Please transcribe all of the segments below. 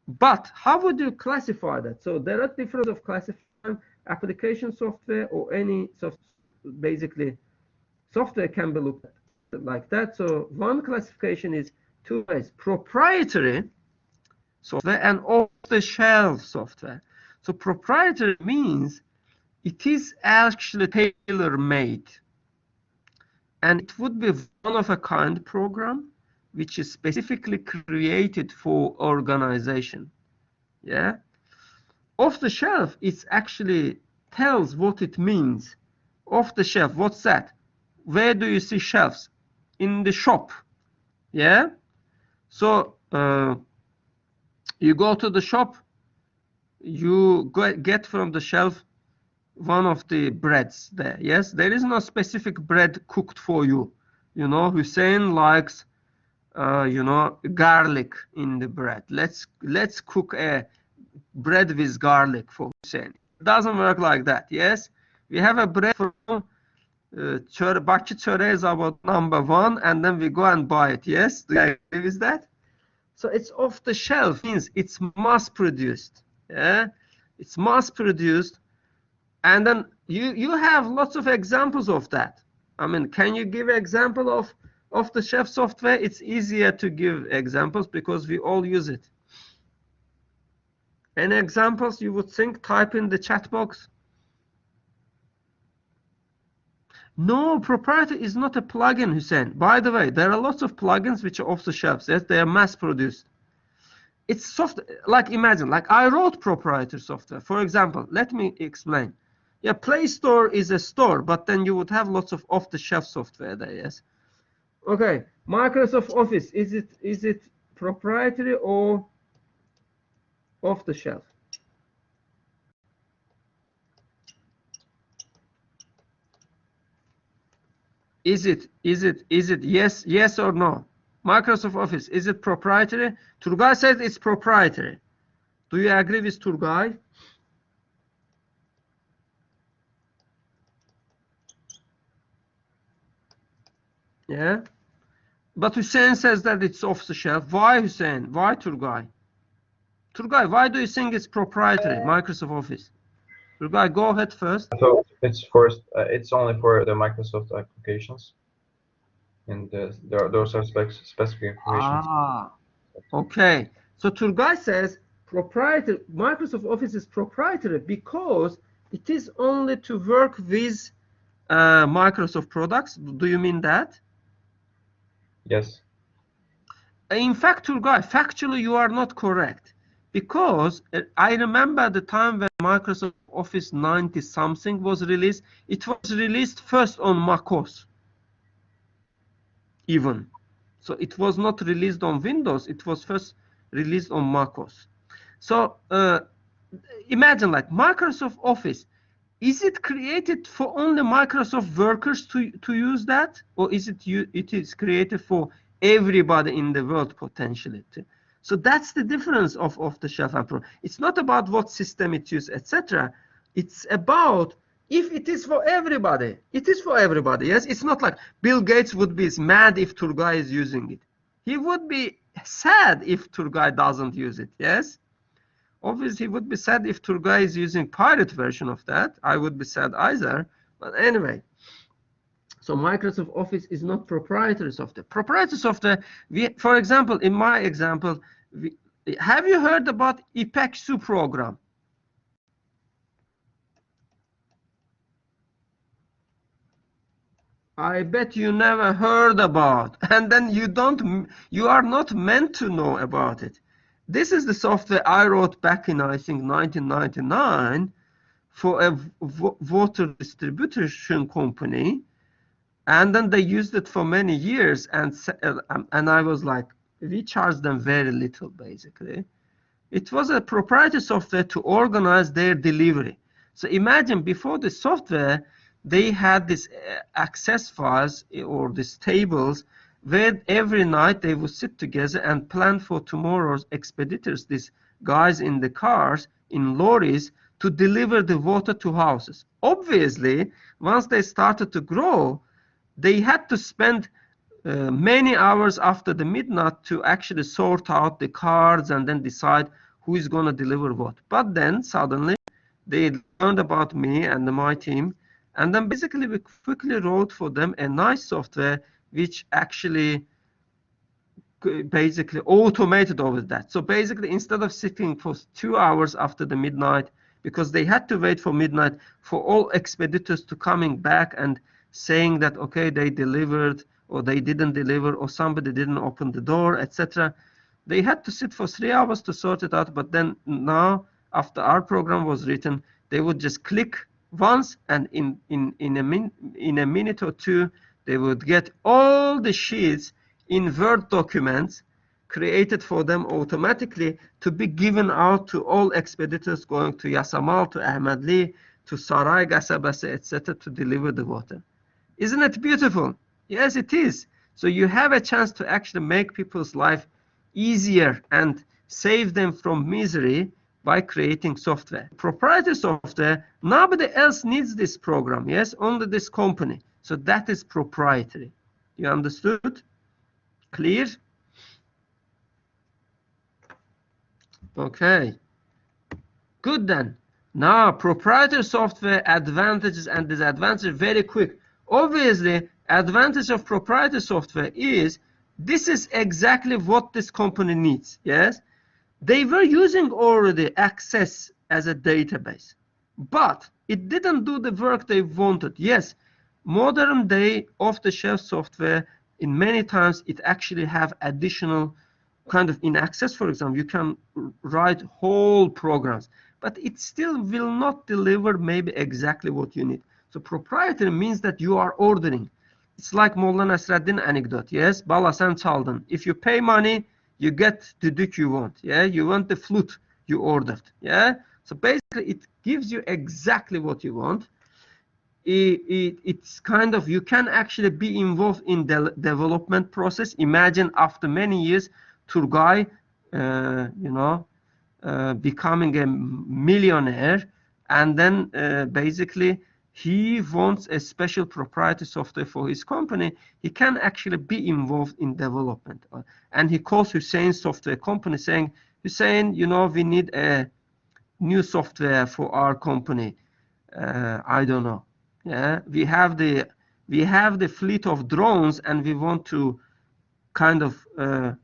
But how would you classify that? So there are different of classifying application software or any basically software can be looked at like that. So one classification is two ways: proprietary software and off-the-shelf software. So proprietary means it is actually tailor-made, and it would be one-of-a-kind program which is specifically created for organization. Yeah. Off the shelf, it actually tells what it means. Off the shelf, what's that? Where do you see shelves? In the shop. Yeah. So you go to the shop, you get from the shelf one of the breads there. Yes, there is no specific bread cooked for you. You know, Hussein likes garlic in the bread. Let's cook a bread with garlic for Hussein. It doesn't work like that. Yes, we have a bread from Bakı Çöreği is about number 1, and then we go and buy it. Yes, do you agree with that? So it's off the shelf, means it's mass produced. Yeah, it's mass produced, and then you have lots of examples of that. I mean, can you give an example of off-the-shelf software? It's easier to give examples because we all use it. Any examples you would think? Type in the chat box. No, proprietary is not a plugin, Hussein. By the way, there are lots of plugins which are off the shelves. Yes, they are mass produced. It's software, like imagine, like I wrote proprietary software. For example, let me explain. Yeah, Play Store is a store, but then you would have lots of off-the-shelf software there, yes. Okay, Microsoft Office, is it proprietary or off the shelf? Is it yes or no? Microsoft Office, is it proprietary? Turgay says it's proprietary. Do you agree with Turgay? Yeah. But Hussein says that it's off the shelf. Why, Hussein? Why, Turgay? Turgay, why do you think it's proprietary, Microsoft Office? Turgay, go ahead first. So it's only for the Microsoft applications, and those are specific information. Ah, okay. So Turgay says proprietary. Microsoft Office is proprietary because it is only to work with Microsoft products. Do you mean that? Yes. In fact, Turgay, factually you are not correct, because I remember the time when Microsoft Office 90 something was released. It was released first on macOS even. So it was not released on Windows. It was first released on macOS. So imagine, like, Microsoft Office, is it created for only Microsoft workers to use that, or is it is created for everybody in the world potentially? So that's the difference of off-the-shelf and pro. It's not about what system it uses, etc. It's about if it is for everybody. It is for everybody. Yes, it's not like Bill Gates would be mad if Turgay is using it. He would be sad if Turgay doesn't use it. Yes. Obviously, he would be sad if Turgay is using pirate version of that. I would be sad either. But anyway, so Microsoft Office is not proprietary software. Proprietary software, for example, in my example, have you heard about IPEX-SU program? I bet you never heard about, and then you are not meant to know about it. This is the software I wrote back in, I think, 1999 for a water distribution company, and then they used it for many years, and I was like, we charged them very little, basically. It was a proprietary software to organize their delivery. So imagine, before the software, they had this access files or these tables where every night they would sit together and plan for tomorrow's expeditors, these guys in the cars, in lorries, to deliver the water to houses. Obviously, once they started to grow, they had to spend many hours after the midnight to actually sort out the cards and then decide who is going to deliver what. But then suddenly they learned about me and my team, and then basically we quickly wrote for them a nice software which actually basically automated all of that. So basically, instead of sitting for 2 hours after the midnight, because they had to wait for midnight for all expeditors to coming back and saying that, okay, they delivered or they didn't deliver or somebody didn't open the door, etc. They had to sit for 3 hours to sort it out. But then now, after our program was written, they would just click once, and in a minute or two, they would get all the sheets in Word documents created for them automatically to be given out to all expeditors going to Yasamal, to Ahmedli, to Saray Gasabase, etc. to deliver the water. Isn't it beautiful? Yes, it is. So you have a chance to actually make people's life easier and save them from misery by creating software. Proprietary software, nobody else needs this program, yes, only this company. So that is proprietary. You understood? Clear? Okay. Good then. Now, proprietary software advantages and disadvantages very quick. Obviously, advantage of proprietary software is this is exactly what this company needs. Yes, they were using already Access as a database, but it didn't do the work they wanted. Yes, modern day off-the-shelf software, in many times it actually have additional kind of in Access, for example, you can write whole programs, but it still will not deliver maybe exactly what you need. So proprietary means that you are ordering. It's like Molla Nasreddin anecdote, yes? Bala sen çaldın. If you pay money, you get the düdük you want, yeah? You want the flute you ordered, yeah? So basically it gives you exactly what you want. It's kind of, you can actually be involved in the development process. Imagine after many years, Turgay, becoming a millionaire, and then basically he wants a special proprietary software for his company. He can actually be involved in development. And he calls Hussein's software company saying, Hussein, we need a new software for our company. I don't know. Yeah, we have the fleet of drones and we want to kind of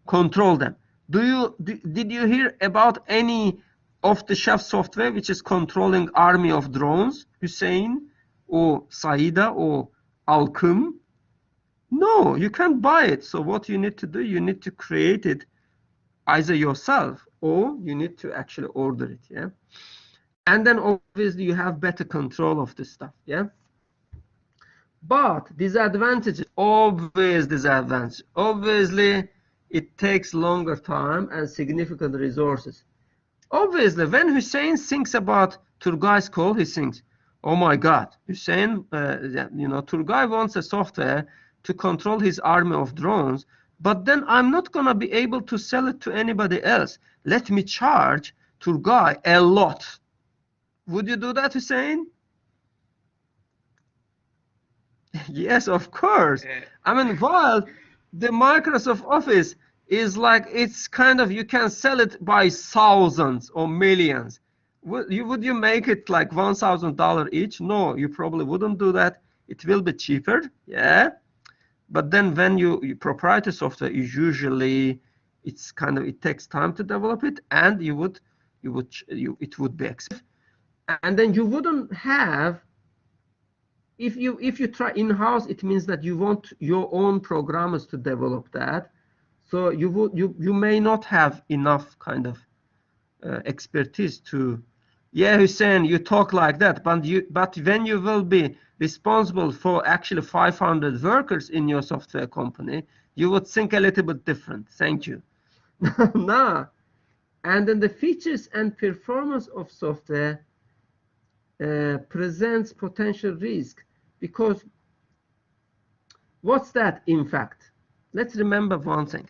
control them. Did you hear about any off-the-shelf software which is controlling army of drones, Hussein or Saida or Alkum? No, you can't buy it. So what you need to do, you need to create it either yourself or you need to actually order it. Yeah, and then obviously you have better control of this stuff. Yeah. But disadvantage, obvious disadvantage. Obviously, it takes longer time and significant resources. Obviously, when Hussein thinks about Turgay's call, he thinks, oh my God, Hussein, Turgay wants a software to control his army of drones, but then I'm not going to be able to sell it to anybody else. Let me charge Turgay a lot. Would you do that, Hussein? Yes, of course. I mean, while the Microsoft Office is like, it's kind of, you can sell it by thousands or millions. Would you make it like $1,000 each? No, you probably wouldn't do that. It will be cheaper, yeah. But then when you proprietary software is usually, it's kind of, it takes time to develop it, and it would be expensive, and then you wouldn't have. If you try in-house, it means that you want your own programmers to develop that. So you may not have enough kind of expertise to. Yeah, Hussein, you talk like that, but when you will be responsible for actually 500 workers in your software company, you would think a little bit different. Thank you. Nah. And then the features and performance of software presents potential risk. Because what's that, in fact? Let's remember one thing.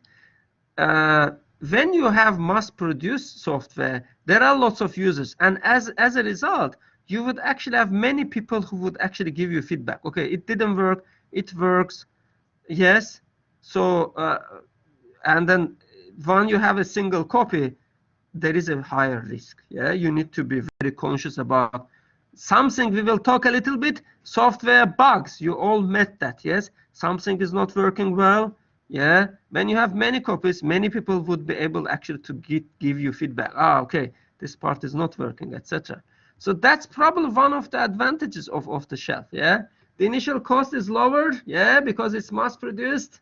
When you have mass-produced software, there are lots of users. And as a result, you would actually have many people who would actually give you feedback. Okay, it didn't work. It works. Yes. So, and then when you have a single copy, there is a higher risk. Yeah, you need to be very conscious about something. We will talk a little bit. Software bugs. You all met that. Yes, something is not working well. Yeah, when you have many copies, many people would be able actually to give you feedback. Ah, okay, this part is not working, etc. So that's probably one of the advantages of off the shelf. Yeah, the initial cost is lower. Yeah, because it's mass produced.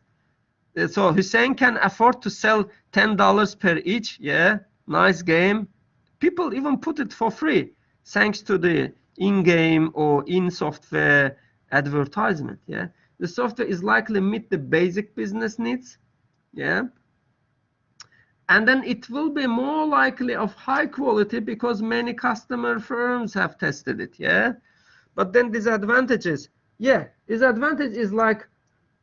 So Hussein can afford to sell $10 per each. Yeah, nice game. People even put it for free thanks to the in-game or in-software advertisement. Yeah, the software is likely meet the basic business needs. Yeah, and then it will be more likely of high quality because many customer firms have tested it. Yeah, but then disadvantages. Yeah, disadvantage is like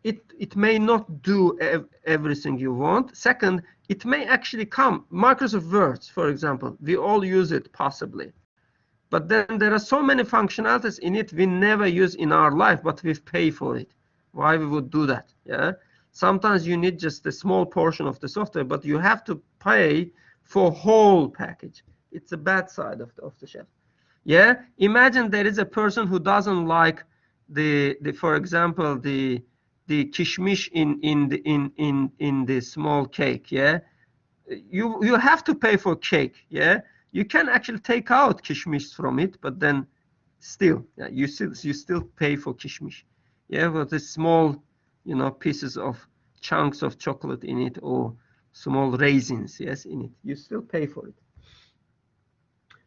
it may not do everything you want. Second, it may actually come. Microsoft Word, for example, we all use it possibly. But then there are so many functionalities in it we never use in our life, but we pay for it. Why we would do that? Yeah. Sometimes you need just a small portion of the software, but you have to pay for whole package. It's a bad side of the shelf. Yeah. Imagine there is a person who doesn't like for example the kishmish in the small cake. Yeah. You have to pay for cake. Yeah. You can actually take out kishmish from it, but then still, yeah, you still pay for kishmish. Yeah, but the small, pieces of chunks of chocolate in it or small raisins, yes, in it, you still pay for it.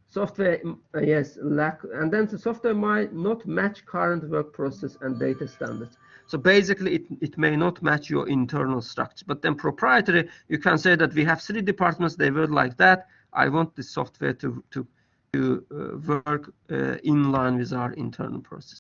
Software, yes, lack, and then the software might not match current work process and data standards. So basically, it may not match your internal structure. But then proprietary, you can say that we have 3 departments, they work like that. I want the software to work in line with our internal process.